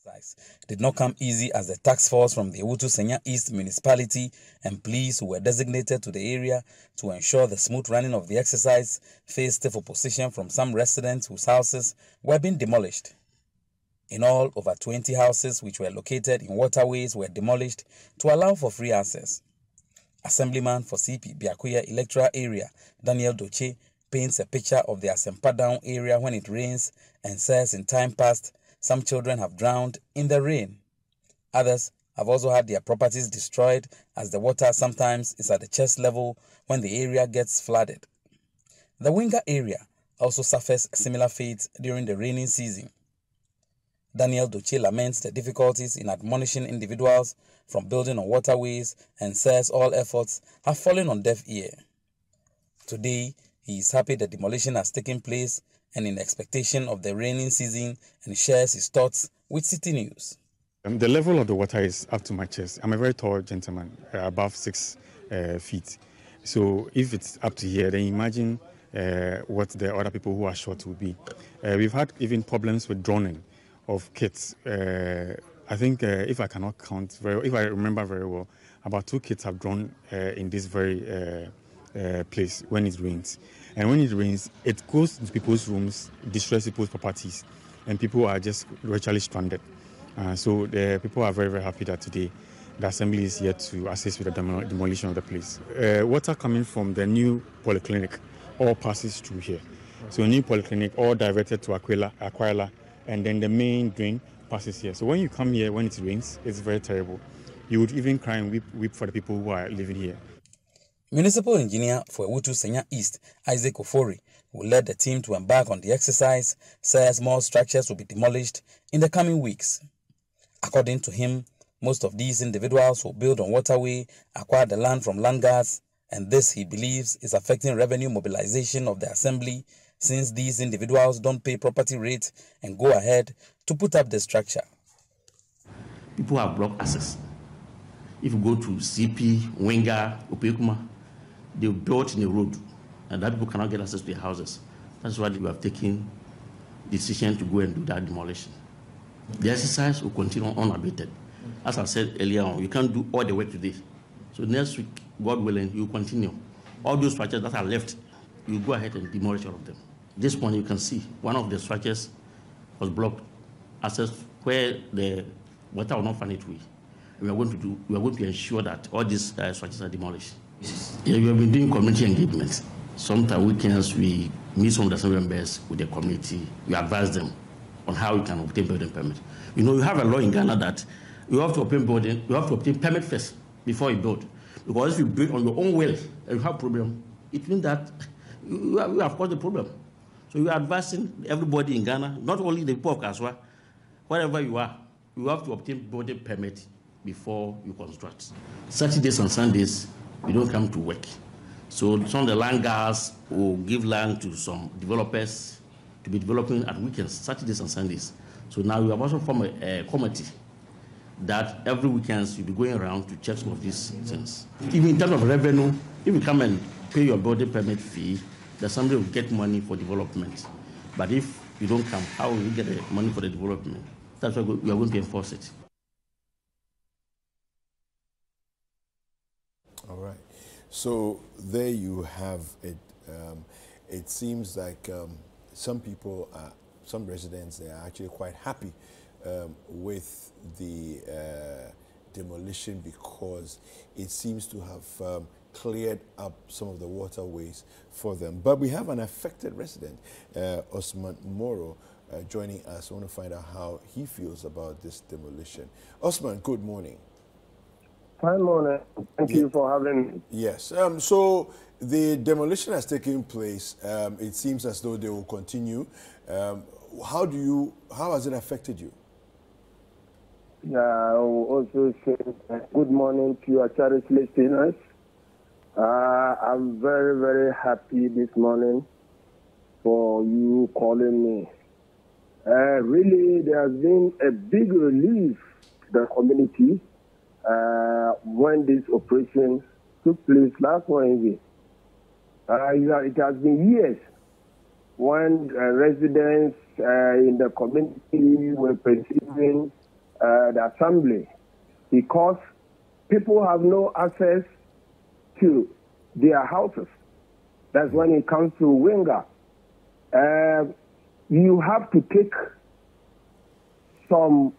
exercise did not come easy, as the task force from the Awutu Senya East municipality and police who were designated to the area to ensure the smooth running of the exercise faced stiff opposition from some residents whose houses were being demolished. In all, over 20 houses which were located in waterways were demolished to allow for free access. Assemblyman for Citi Biakuya electoral area, Daniel Doche, paints a picture of the Asempa area when it rains and says in time past, some children have drowned in the rain. Others have also had their properties destroyed, as the water sometimes is at the chest level when the area gets flooded. The Winga area also suffers a similar fate during the rainy season. Daniel Doche laments the difficulties in admonishing individuals from building on waterways and says all efforts have fallen on deaf ear. Today, he is happy the demolition has taken place and in expectation of the rainy season, and shares his thoughts with Citi News. The level of the water is up to my chest. I'm a very tall gentleman, above 6 feet. So if it's up to here, then imagine what the other people who are short will be. We've had even problems with drowning of kids. I think if I cannot count if I remember very well, about 2 kids have drowned in this very place when it rains. And when it rains, it goes into people's rooms, destroys people's properties, and people are just virtually stranded. So the people are very, very happy that today the assembly is here to assist with the demolition of the place. Water coming from the new polyclinic all passes through here. So a new polyclinic all diverted to Aquila, and then the main drain passes here. So when you come here, when it rains, it's very terrible. You would even cry and weep for the people who are living here. Municipal engineer for Awutu Senya East, Isaac Ofori, who led the team to embark on the exercise, says more structures will be demolished in the coming weeks. According to him, most of these individuals who build on waterway acquire the land from land guards, and this, he believes, is affecting revenue mobilization of the assembly, since these individuals don't pay property rates and go ahead to put up the structure. People have blocked access. If you go to CP, Winga, Opekuma, they built in the road, and that people cannot get access to their houses. That's why we have taken the decision to go and do that demolition. The exercise will continue unabated. As I said earlier on, you can't do all the work today. So next week, God willing, you continue. All those structures that are left, you go ahead and demolish all of them. This one, you can see one of the structures was blocked, access where the water will not find its way. We are going to ensure that all these structures are demolished. Yeah, we have been doing community engagement. Sometimes weekends we meet some of the assembly members with the community. We advise them on how you can obtain building permit. You know, you have a law in Ghana that you have to obtain permit first before you build. Because if you build on your own well and you have problem, it means that you have caused the problem. So we are advising everybody in Ghana, not only the people of Kaswa, wherever you are, you have to obtain building permit before you construct. Saturdays and Sundays, we don't come to work. So some of the land guards will give land to some developers to be developing at weekends, Saturdays and Sundays. So now we have also formed a committee that every weekends you'll be going around to check some of these things. Even in terms of revenue, if you come and pay your building permit fee, the assembly will get money for development. But if you don't come, how will you get the money for the development? That's why we are going to enforce it. All right. So there you have it. It seems like some people, some residents, they are actually quite happy with the demolition, because it seems to have cleared up some of the waterways for them. But we have an affected resident, Osman Moro, joining us. I want to find out how he feels about this demolition. Osman, good morning. Fine morning. Thank you for having me. Yes. So the demolition has taken place. It seems as though they will continue. How has it affected you? Yeah, I will also say good morning to your cherished listeners. I'm very, very happy this morning for you calling me. Really, there has been a big relief to the community when this operation took place last Wednesday. It has been years when residents in the community were perceiving the assembly because people have no access to their houses. That's when it comes to Winga. You have to take some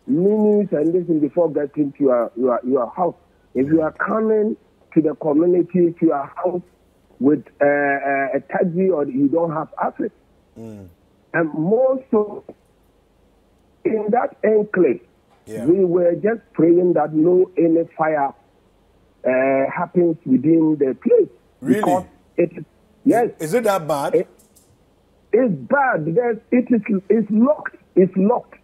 minutes and listen before getting to your house. If you are coming to the community, to your house with a taxi or you don't have access. And more so, in that enclave, we were just praying that no any fire happens within the place. Really? Because yes. Is it that bad? It's bad. It's locked. It's locked.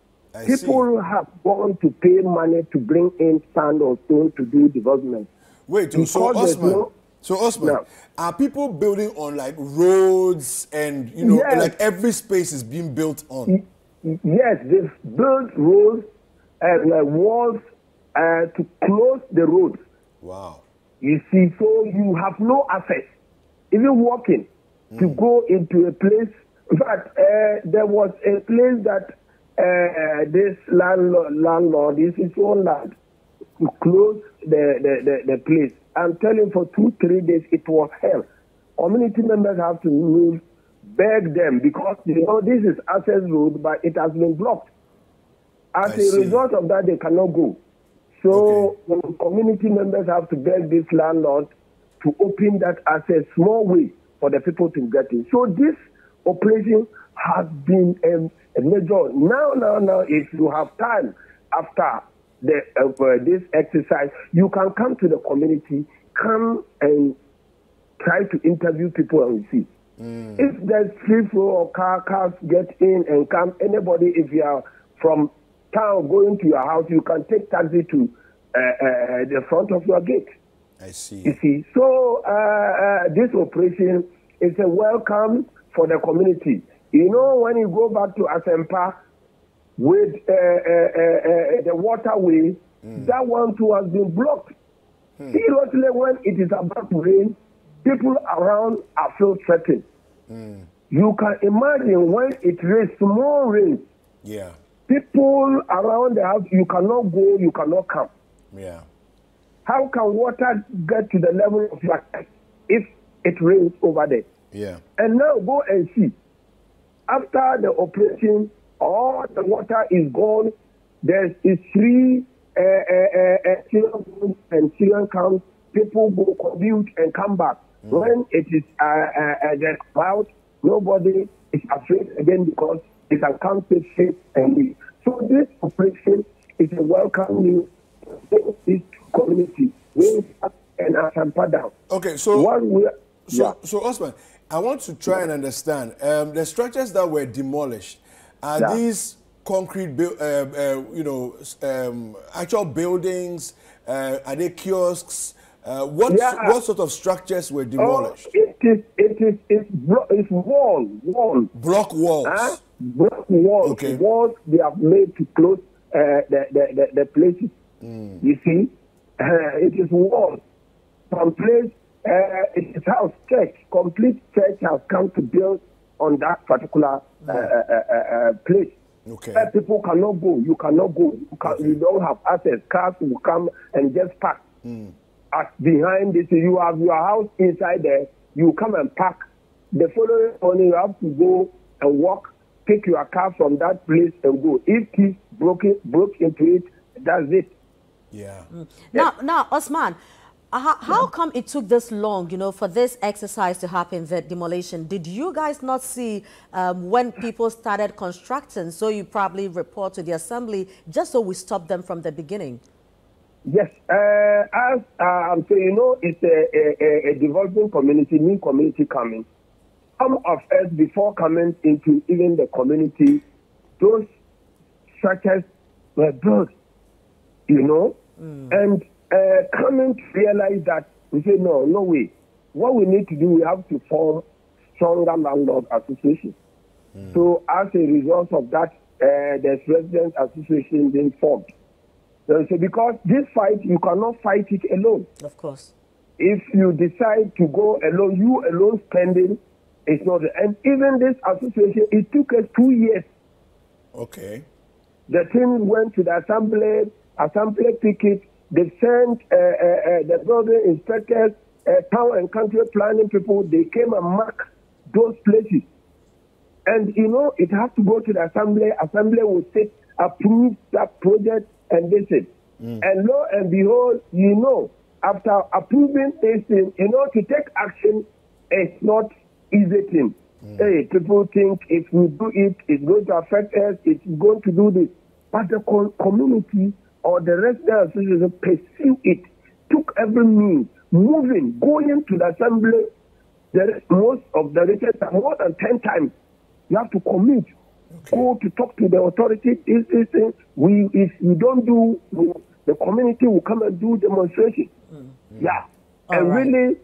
People have gone to pay money to bring in sand or stone to do development. Wait, so Osman, are people building on like roads and like every space is being built on? Yes, they've built roads and walls to close the roads. Wow. You see, so you have no access. Even walking to go into a place. In fact, there was a place that this landlord is his own land to close the place. I'm telling you, for 2-3 days it was hell. Community members have to move, beg them because this is access road, but it has been blocked. As a result of that, they cannot go. So community members have to beg this landlord to open that access small way for the people to get in. So this operation has been a major. Now, if you have time after this exercise, you can come to the community, come and try to interview people and see. If there's free flow or cars get in and come, anybody, if you are from town going to your house, you can take taxi to the front of your gate. I see. You see, so this operation is a welcome for the community. When you go back to Asempa with the waterway, that one too has been blocked. Seriously, when it is about to rain, people around are feel threatened. You can imagine when it rains, small rain. Yeah. People around the house, you cannot go, you cannot come. Yeah. How can water get to the level of your head if it rains over there? Yeah. And now go and see. After the operation, all the water is gone. There is 3 Syrian and Syrian camps. People go commute and come back. When it is the cloud, nobody is afraid again because it can come safe and leave. So this operation is a welcome news to this community. And Asampa down. Okay, so Osman, I want to try and understand the structures that were demolished. Are these concrete, actual buildings? Are they kiosks? What sort of structures were demolished? It's wall. Block walls. Block walls. Okay. Walls they have made to close the places. You see, it is walls. Some place, it is house church. Complete church has come to build on that particular place. Okay. People cannot go. You cannot go. You don't have access. Cars will come and just park. Behind this, you have your house inside there. You come and park. The following morning, you have to go and walk, take your car from that place and go. If thieves broke into it, that's it. Yeah. Now, Osman, how come it took this long, for this exercise to happen, the demolition? Did you guys not see when people started constructing? So you probably report to the assembly just so we stop them from the beginning. Yes, as I'm saying, it's a developing community, new community coming. Some of us, before coming into even the community, those structures were built, and coming to realize that we say, no way. What we need to do, we have to form stronger landlord association. So as a result of that, the resident association being formed. So because this fight, you cannot fight it alone. Of course. If you decide to go alone, you alone spending, it's not. And even this association, it took us 2 years. Okay. The team went to the assembly ticket. They sent the building inspectors, town and country planning people. They came and marked those places. And, you know, it has to go to the assembly. Assembly will sit, approve that project, and they said. And lo and behold, you know, after approving this thing, you know, to take action is not easy thing. Hey, people think if we do it, it's going to affect us, it's going to do this. But the community or the resident association pursue it, took every means, moving, going to the assembly. Most of the residents are more than 10 times. You have to commit, go to talk to the authority. This thing, if we don't do, the community will come and do demonstration. Yeah, and really,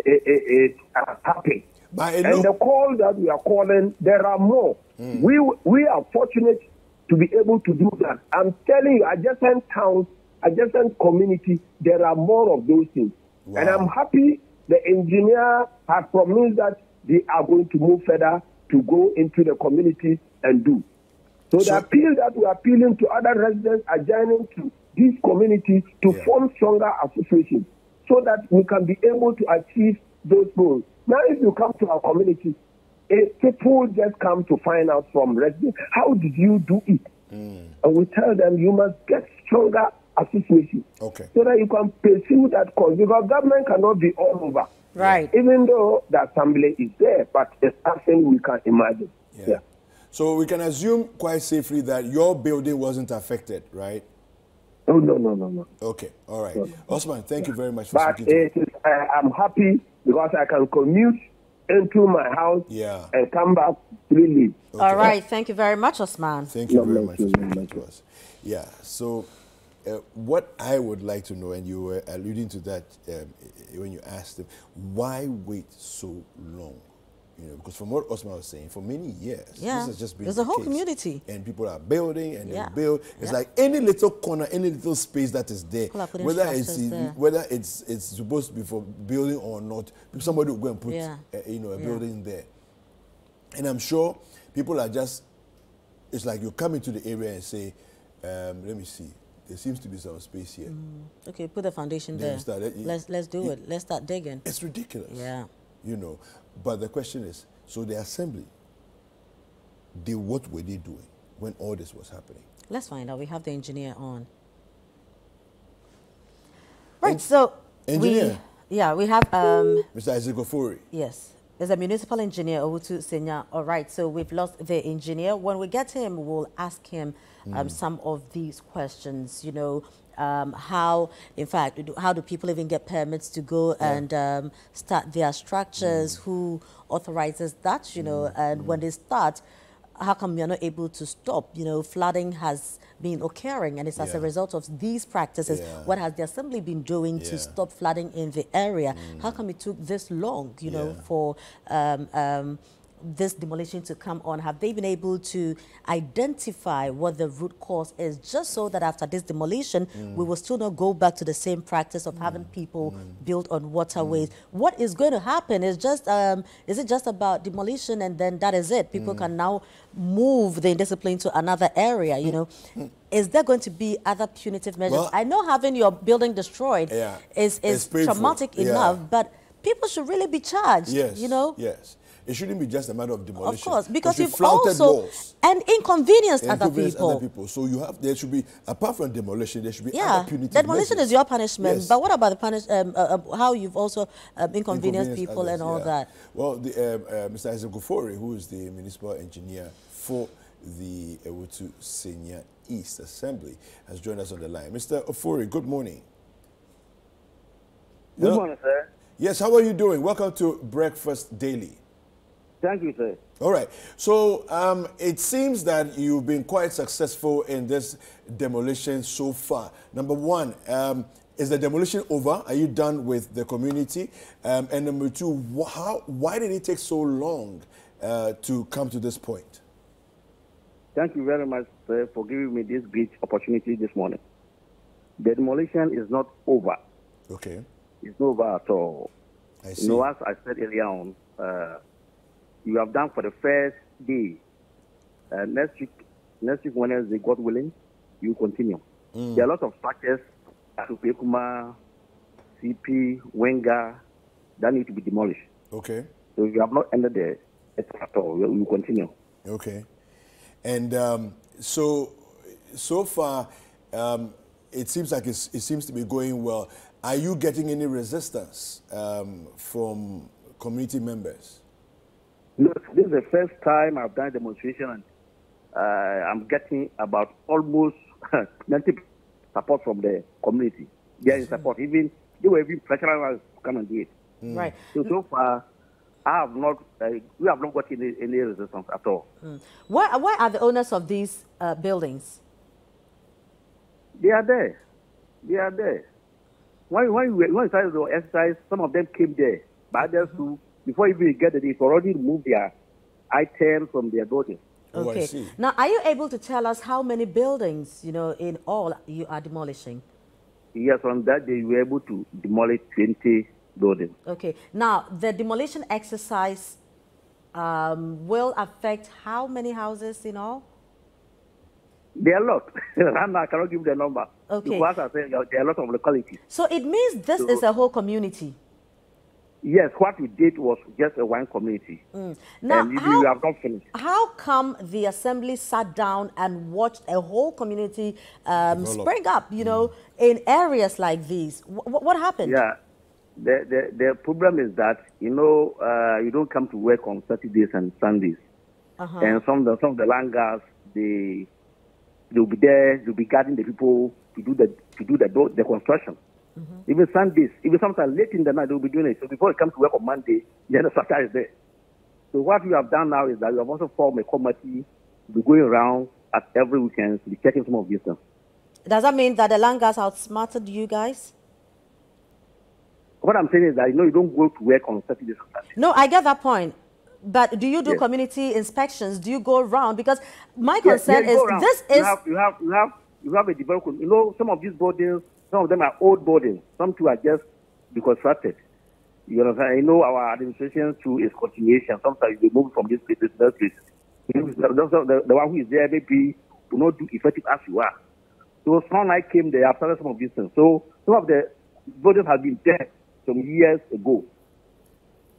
it's happy. And the call that we are calling, there are more. We are fortunate to be able to do that. I'm telling you, adjacent towns, adjacent community, there are more of those things. Wow. And I'm happy the engineer has promised that they are going to move further to go into the community and do. So the appeal that we are appealing to other residents adjoining to this community to form stronger associations so that we can be able to achieve those goals. Now, if you come to our community, people just come to find out from residents, how did you do it? And we tell them you must get stronger associations so that you can pursue that cause. Because government cannot be all over. Right. Even though the assembly is there, but it's something we can imagine. Yeah. So we can assume quite safely that your building wasn't affected, right? Oh, no. Okay, all right. Osman, thank you very much for speaking to me. I'm happy because I can commute into my house and come back freely. All right, thank you very much, Osman. Thank you very much for speaking to us. Yeah, so what I would like to know, and you were alluding to that when you asked him, why wait so long? You know, because from what Osman was saying, for many years, this has just been there's a whole community. And people are building and they build. It's like any little corner, any little space that is there, whether it's supposed to be for building or not, somebody will go and put a building there. And I'm sure people are just, it's like you come into the area and say, let me see, there seems to be some space here. Okay, put the foundation there. Let's do it. Let's start digging. It's ridiculous. Yeah. You know, but the question is, so the assembly, what were they doing when all this was happening? Let's find out. We have the engineer on. Right, so engineer? We have Mr. Isaac Ofori. Yes, there's a municipal engineer, Awutu Senya. All right, so we've lost the engineer. When we get him, we'll ask him some of these questions, you know, how, in fact, how do people even get permits to go and start their structures? Who authorizes that, you know, and when they start, how come you're not able to stop? You know, flooding has been occurring, and it's as a result of these practices. What has the assembly been doing to stop flooding in the area? How come it took this long, you know, for this demolition to come on? Have they been able to identify what the root cause is, just so that after this demolition, we will still not go back to the same practice of having people build on waterways? What is going to happen is just, is it just about demolition and then that is it? People can now move the indiscipline to another area, you know? Is there going to be other punitive measures? Well, I know having your building destroyed is traumatic enough, but people should really be charged, you know? Yes. It shouldn't be just a matter of demolition. Of course, because you've also walls and inconvenienced other people. So you have, there should be, apart from demolition, there should be other punitive demolition measures. Is your punishment, but what about the how you've also inconvenienced people others, and all that? Well, Mr. Isaac Ofori, who is the municipal engineer for the Awutu Senya East Assembly, has joined us on the line. Mr. Ofori, good morning. Good morning, sir. Yes, how are you doing? Welcome to Breakfast Daily. Thank you, sir. All right. So it seems that you've been quite successful in this demolition so far. Number one, is the demolition over? Are you done with the community? And number two, why did it take so long to come to this point? Thank you very much, sir, for giving me this great opportunity this morning. The demolition is not over. Okay. It's not over at all. I see. You know, as I said earlier on, you have done for the first day. Next week, next week, Wednesday, God willing, you continue. There are a lot of structures at Upekuma, CP, Wenga, that need to be demolished. Okay. So you have not ended the at all. You continue. Okay. And so far, it seems like it seems to be going well. Are you getting any resistance from community members? Look, this is the first time I've done a demonstration, and I'm getting about almost 90% support from the community. There is support. Even they were even pressuring us to come and do it. Right. So far, I have not. We have not got any resistance at all. Where are the owners of these buildings? They are there. They are there. When we started the exercise, some of them came there, but others too, before even get it, they've already removed their items from their buildings. Oh, Okay. I see. Now, are you able to tell us how many buildings, in all you are demolishing? Yes, on that day, we were able to demolish 20 buildings. Okay. Now, the demolition exercise will affect how many houses in all? There are a lot. I cannot give the number. Okay. Because I said there are a lot of localities. So it means this is a whole community. Yes, what we did was just a one community. Now, and we have not finished. How come the assembly sat down and watched a whole community spring up, in areas like these? What happened? Yeah, the problem is that, you don't come to work on Saturdays and Sundays. And some of the landlords, they'll be there, they'll be guarding the people to do the construction. Even Sundays, even sometimes late in the night, they'll be doing it. So before you come to work on Monday, then the structure is there. So what we have done now is that we have also formed a committee to be going around at every weekend to be checking some of these things. Does that mean that the landlords outsmarted you guys? What I'm saying is that, you don't go to work on Saturdays and Sundays. No, I get that point. But do you do Yes. community inspections? Do you go around? Because my concern is go around. this is... You have a development. Some of these buildings, some of them are old buildings. Some too are just reconstructed. You understand? Our administration too is continuation. Sometimes they move from this place to that place. The one who is there maybe will not do effective as you are. So when I came there, I started some of these things. So some of the buildings have been there some years ago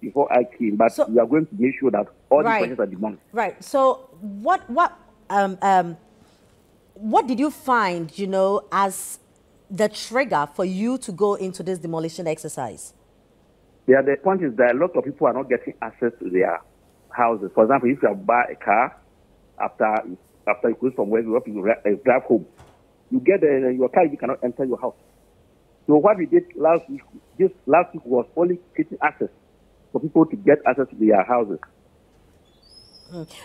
before I came, but we are going to make sure that all these projects are demolished. Right. So what did you find, as the trigger for you to go into this demolition exercise? Yeah, the point is that a lot of people are not getting access to their houses. For example, if you buy a car after you close from where you drive home, you get your car, you cannot enter your house. So what we did last week was only getting access for people to get access to their houses.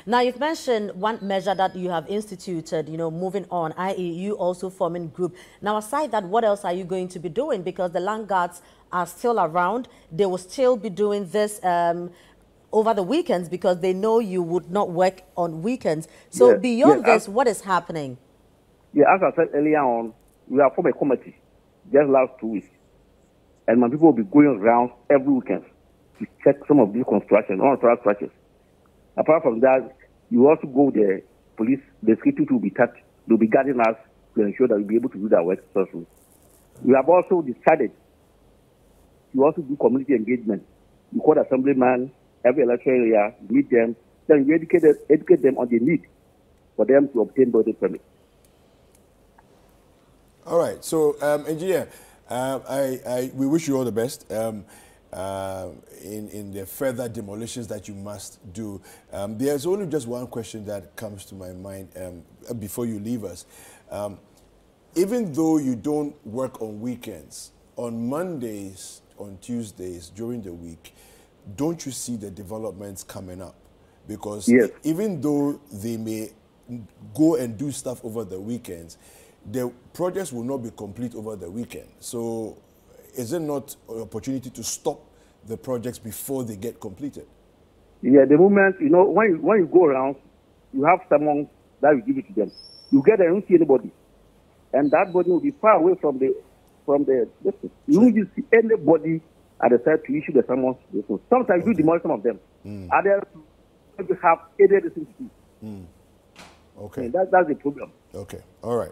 Now, you've mentioned one measure that you have instituted, moving on, i.e. you also forming group. Now, aside that, what else are you going to be doing? Because the land guards are still around. They will still be doing this over the weekends because they know you would not work on weekends. So beyond this, what is happening? Yeah, as I said earlier on, we have formed a committee just last 2 weeks. And my people will be going around every weekend to check some of these construction, unauthorized structures. Apart from that, you also go the police, the security will be touched. They'll be guarding us to ensure that we'll be able to do that work successfully. We have also decided to also do community engagement. We call the assemblyman every election area, meet them, then we educate them on the need for them to obtain building permit. All right. So, engineer, we wish you all the best. In the further demolitions that you must do. There's only just one question that comes to my mind before you leave us. Even though you don't work on weekends, on Mondays, on Tuesdays, during the week, don't you see the developments coming up? Because even though they may go and do stuff over the weekends, the projects will not be complete over the weekend. So is it not an opportunity to stop the projects before they get completed? Yeah, the moment, when you go around, you have someone that will give it to them. You get there, you don't see anybody. And that body will be far away from the distance. You won't see anybody at the side to issue the summons. Sometimes you demolish some of them. Others you have any other thing to do. Okay. Okay. That's the problem. Okay. All right.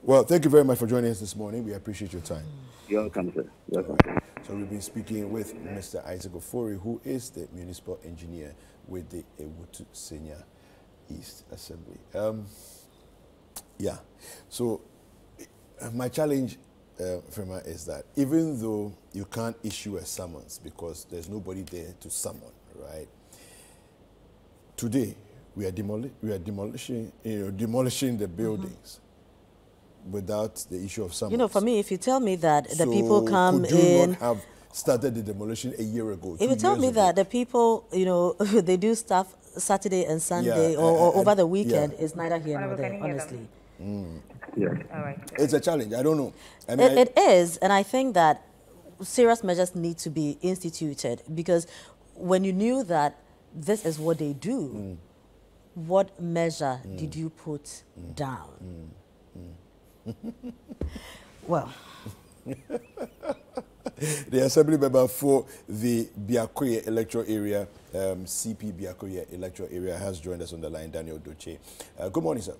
Well, thank you very much for joining us this morning. We appreciate your time. You're welcome, sir. You're welcome. Right. So we've been speaking with Mr. Isaac Ofori, who is the municipal engineer with the Awutu Senya East Assembly. Yeah. So my challenge, Frema, is that even though you can't issue a summons because there's nobody there to summon, right? Today we are demolishing the buildings without the issue of summons. You know, for me, if you tell me that the So people come could you in, not have started the demolition a year ago? if you tell me that the people, you know, they do stuff Saturday and Sunday or over the weekend, it's neither here nor there, honestly. Yeah. All right. It's a challenge. I don't know. I mean, It is, and I think that serious measures need to be instituted, because when you knew that this is what they do, what measure did you put down? Well, the assembly member for the Biakoye electoral area, CP Biakoye electoral area, has joined us on the line, Daniel Doche. Good morning, sir.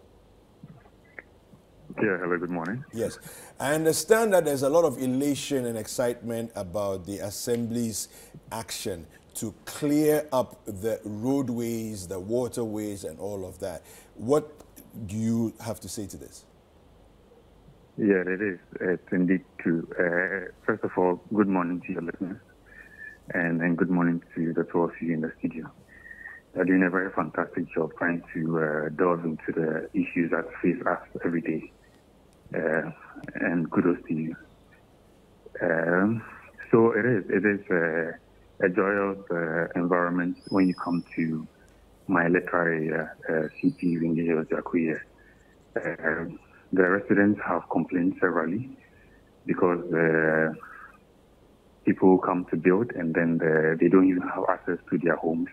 Yeah, hello, good morning. Yes. I understand that there's a lot of elation and excitement about the Assembly's action to clear up the roadways, the waterways, and all of that. What do you have to say to this? Yeah, it is. It's indeed true. First of all, good morning to your listeners, and good morning to the two of you in the studio. You're doing a very fantastic job trying to delve into the issues that face us every day. And kudos to you. So it is a joyous environment when you come to my electoral area, CP Biakoye. The residents have complained severally because people come to build and then they don't even have access to their homes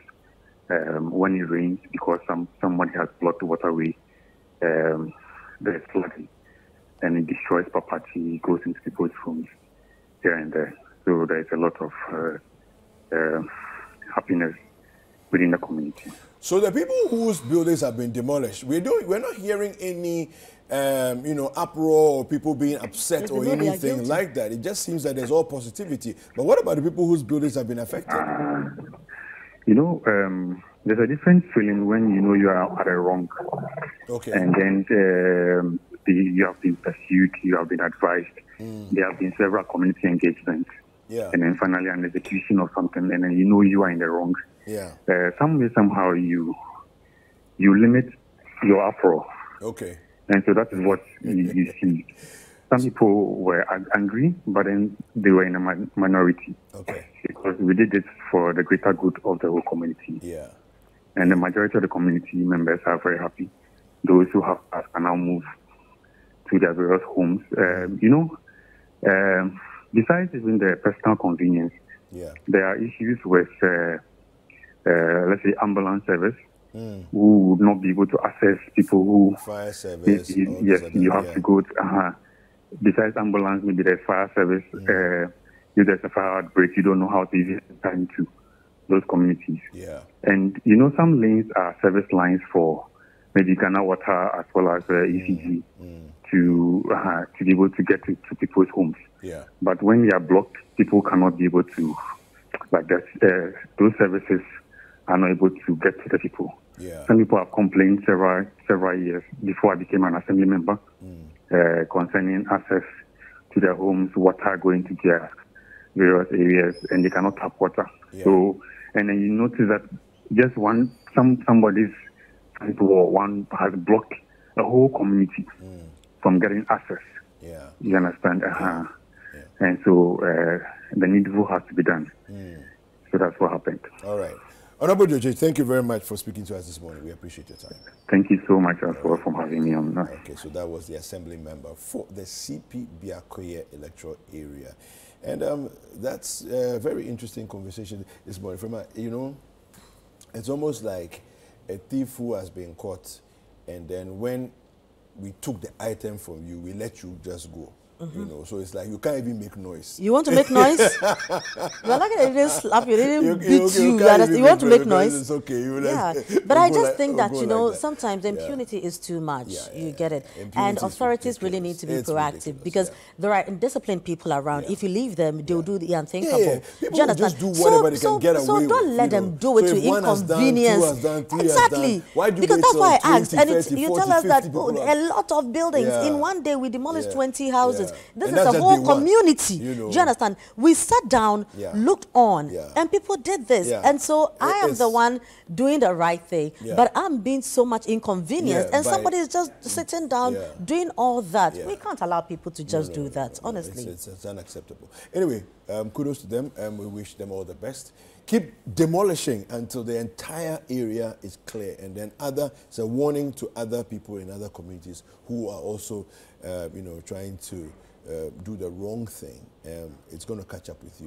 when it rains because somebody has blocked the waterway. There's flooding and it destroys property, it goes into people's homes here and there. So there's a lot of happiness within the community. So the people whose buildings have been demolished, we're not hearing any, uproar or people being upset or anything like that. It just seems that there's all positivity. But what about the people whose buildings have been affected? There's a different feeling when you know you are at a wrong. Okay. And then you have been pursued, you have been advised. There have been several community engagements. Yeah. And then finally an execution of something, and then you know you are in the wrong. Yeah. Somehow you limit your uproar. Okay. And so that is what you see. Some people were angry, but then they were in a minority. Okay. Because we did this for the greater good of the whole community. Yeah. And the majority of the community members are very happy. Those who have passed can now move to their various homes. Besides even the personal convenience, there are issues with, let's say, ambulance service, who would not be able to access people who... Fire service. Yes, you have to go to... Besides ambulance, maybe there's fire service. If there's a fire outbreak, you don't know how to even enter into those communities. Yeah. And, some lanes are service lines for maybe Ghana Water as well as ECG to be able to get to people's homes. Yeah. But when they are blocked, people cannot be able to, those services are not able to get to the people. Yeah. Some people have complained several years before I became an assembly member concerning access to their homes, water going to their various areas, and they cannot tap water. Yeah. So, and then you notice that just somebody's one has blocked the whole community from getting access. Yeah. You understand? Yeah. And so the needful has to be done. So that's what happened. All right. Honorable Judge, thank you very much for speaking to us this morning. We appreciate your time. Thank you so much as well for having me on. Okay, so that was the Assembly member for the CP Biakoye electoral area. And that's a very interesting conversation this morning. It's almost like a thief who has been caught, and then when we took the item from you, we let you just go. You know, so it's like you can't even make noise. You want to make noise? You're not going to slap you, they didn't beat you. You want to make noise? It's okay. Yeah, but I just think that, you know, sometimes impunity is too much. You get it. And authorities really need to be proactive because there are indisciplined people around. If you leave them, they'll do the unthinkable. People will just do whatever they can get away with. So don't let them do it to inconvenience. Exactly. Why do because that's why I asked. And 30, you 40, tell us that a lot of buildings, in one day we demolished 20 houses. This and is a whole community. You know. Do you understand? We sat down, looked on, and people did this. And so I am the one doing the right thing, but I'm being so much inconvenienced, and somebody is just sitting down doing all that. We can't allow people to just do that, honestly. It's unacceptable. Anyway, kudos to them, and we wish them all the best. Keep demolishing until the entire area is clear, and then it's a warning to other people in other communities who are also, you know, trying to do the wrong thing. It's going to catch up with you.